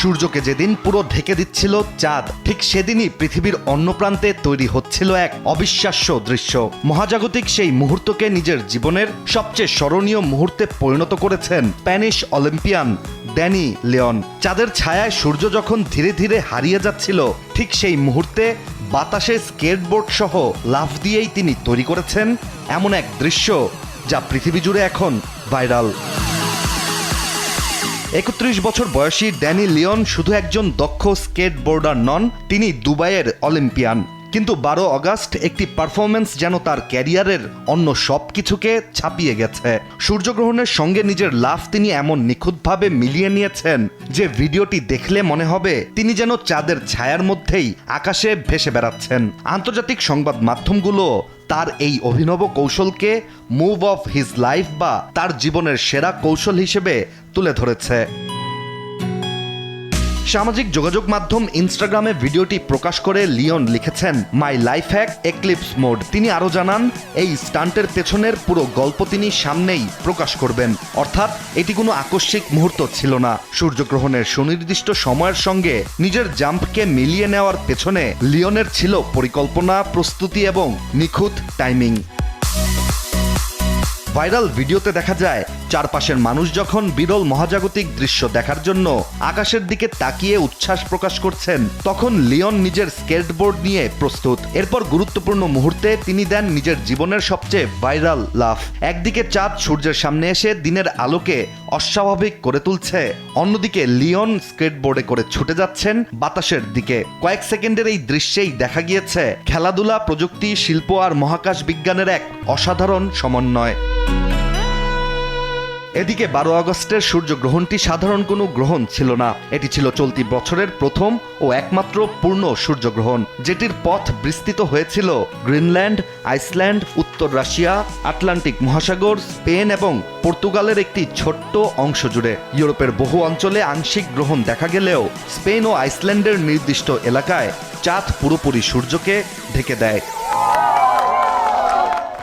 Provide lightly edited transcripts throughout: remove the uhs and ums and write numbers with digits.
সূর্যকে যেদিন পুরো ঢেকে দিচ্ছিল চাঁদ, ঠিক সেদিনই পৃথিবীর অন্য প্রান্তে তৈরি হচ্ছিল এক অবিশ্বাস্য দৃশ্য। মহাজাগতিক সেই মুহূর্তকে নিজের জীবনের সবচেয়ে স্মরণীয় মুহূর্তে পরিণত করেছেন স্প্যানিশ অলিম্পিয়ান ড্যানি লিওন। চাঁদের ছায়ায় সূর্য যখন ধীরে ধীরে হারিয়ে যাচ্ছিল, ঠিক সেই মুহূর্তে বাতাসে স্কেটবোর্ড সহ লাফ দিয়েই তিনি তৈরি করেছেন এমন এক দৃশ্য যা পৃথিবী জুড়ে এখন ভাইরাল। ৩১ বছর বয়সী ড্যানি লিওন শুধু একজন দক্ষ স্কেটবোর্ডার নন, তিনি দুবাইয়ের অলিম্পিয়ান। কিন্তু ১২ আগস্ট একটি পারফরমেন্স যেন তার ক্যারিয়ারের অন্য সব কিছুকে ছাপিয়ে গেছে। সূর্যগ্রহণের সঙ্গে নিজের লাফ তিনি এমন নিখুঁতভাবে মিলিয়ে নিয়েছেন যে ভিডিওটি দেখলে মনে হবে তিনি যেন চাঁদের ছায়ার মধ্যেই আকাশে ভেসে বেড়াচ্ছেন। আন্তর্জাতিক সংবাদ মাধ্যমগুলো তার এই অভিনব কৌশলকে মুভ অফ হিজ লাইফ বা তার জীবনের সেরা কৌশল হিসেবে তুলে ধরেছে। সামাজিক যোগাযোগ মাধ্যম ইনস্টাগ্রামে ভিডিওটি প্রকাশ করে লিওন লিখেছেন, my life hack eclipse mode. তিনি আরও জানান, এই স্টান্টের পেছনের পুরো গল্প তিনি সামনেই প্রকাশ করবেন। অর্থাৎ এটি কোনো আকস্মিক মুহূর্ত ছিল না। সূর্যগ্রহণের সুনির্দিষ্ট সময়ের সঙ্গে নিজের জাম্পকে মিলিয়ে নেওয়ার পেছনে লিওনের ছিল পরিকল্পনা, প্রস্তুতি এবং নিখুঁত টাইমিং। ভাইরাল ভিডিওতে দেখা যায় চারপাশের মানুষ যখন বিরল মহাজাগতিক দৃশ্য দেখার জন্য আকাশের দিকে তাকিয়ে উচ্ছ্বাস প্রকাশ করছেন, তখন লিওন নিজের স্কেটবোর্ড নিয়ে প্রস্তুত। এরপর গুরুত্বপূর্ণ মুহূর্তে তিনি দেন নিজের জীবনের সবচেয়ে ভাইরাল লাফ। একদিকে চাঁদ সূর্যের সামনে এসে দিনের আলোকে অস্বাভাবিক করে তুলছে, অন্যদিকে লিওন স্কেটবোর্ডে করে ছুটে যাচ্ছেন বাতাসের দিকে। কয়েক সেকেন্ডের এই দৃশ্যেই দেখা গিয়েছে খেলাধুলা, প্রযুক্তি, শিল্প আর মহাকাশ বিজ্ঞানের এক অসাধারণ সমন্বয়। এদিকে ১২ আগস্টের সূর্যগ্রহণটি সাধারণ কোনো গ্রহণ ছিল না। এটি ছিল চলতি বছরের প্রথম ও একমাত্র পূর্ণ সূর্যগ্রহণ, যেটির পথ বিস্তৃত হয়েছিল গ্রিনল্যান্ড, আইসল্যান্ড, উত্তর রাশিয়া, আটলান্টিক মহাসাগর, স্পেন এবং পর্তুগালের একটি ছোট্ট অংশ জুড়ে। ইউরোপের বহু অঞ্চলে আংশিক গ্রহণ দেখা গেলেও স্পেন ও আইসল্যান্ডের নির্দিষ্ট এলাকায় চাঁদ পুরোপুরি সূর্যকে ঢেকে দেয়।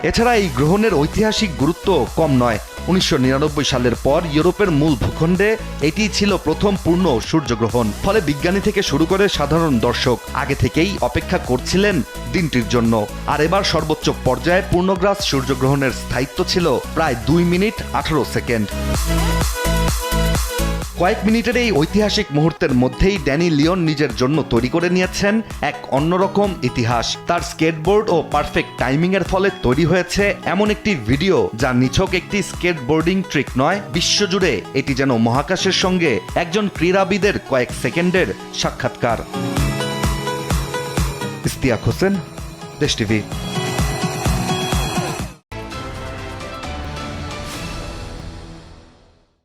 এছাড়া এই গ্রহণের ঐতিহাসিক গুরুত্ব কম নয়। ১৯৯৯ সালের পর ইউরোপের মূল ভূখণ্ডে এটি ছিল প্রথম পূর্ণ সূর্যগ্রহণ। ফলে বিজ্ঞানী থেকে শুরু করে সাধারণ দর্শক আগে থেকেই অপেক্ষা করছিলেন দিনটির জন্য। আর এবার সর্বোচ্চ পর্যায়ে পূর্ণগ্রাস সূর্যগ্রহণের স্থায়িত্ব ছিল প্রায় ২ মিনিট ১৮ সেকেন্ড। কয়েক মিনিটের এই ঐতিহাসিক মুহূর্তের মধ্যেই ড্যানি লিওন নিজের জন্য তৈরি করে নিয়েছেন এক অন্যরকম ইতিহাস। তার স্কেটবোর্ড ও পারফেক্ট টাইমিং এর ফলে তৈরি হয়েছে এমন একটি ভিডিও যা নিছক একটি স্কেটবোর্ডিং ট্রিক নয়, বিশ্বজুড়ে এটি যেন মহাকাশের সঙ্গে একজন ক্রীড়াবিদের কয়েক সেকেন্ডের সাক্ষাৎকার। ইশতিয়াক হোসেন, দেশ টিভি।